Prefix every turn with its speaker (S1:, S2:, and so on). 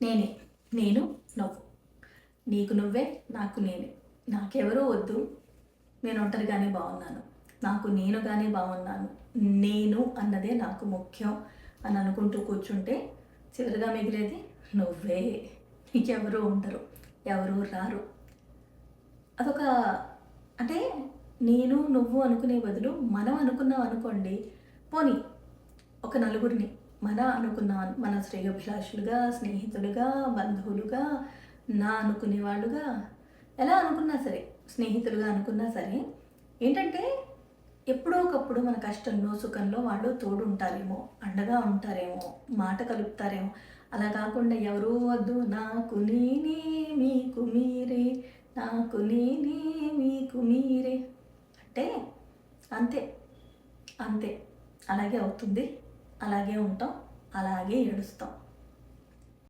S1: నేనే, నేను, నువ్వు. నీకు నువ్వే, నాకు నేనే. నాకెవరూ వద్దు, నేను ఒంటరిగానే బాగున్నాను. నాకు నేనుగానే బాగున్నాను. నేను అన్నదే నాకు ముఖ్యం అని అనుకుంటూ కూర్చుంటే చివరిగా మిగిలేది నువ్వే. నీకెవరూ ఉండరు, ఎవరూ రారు. అదొక అంటే నేను నువ్వు అనుకునే బదులు మనం అనుకున్నాం అనుకోండి. పోనీ ఒక నలుగురిని మన శ్రేయోభిలాషులుగా, స్నేహితులుగా, బంధువులుగా, నా అనుకునే వాళ్ళుగా, ఎలా అనుకున్నా సరే, స్నేహితులుగా అనుకున్నా సరే, ఏంటంటే ఎప్పుడో ఒకప్పుడు మన కష్టంలో సుఖంలో వాళ్ళు తోడు ఉంటారేమో, అండగా ఉంటారేమో, మాట కలుపుతారేమో. అలా కాకుండా ఎవరూ వద్దు, నాకు నేనే మీకు మీరే, నాకు నేనే మీకు మీరే అంటే అంతే, అంతే. అలాగే అవుతుంది, అలాగే ఉంటాం, అలాగే ఏడుస్తాం.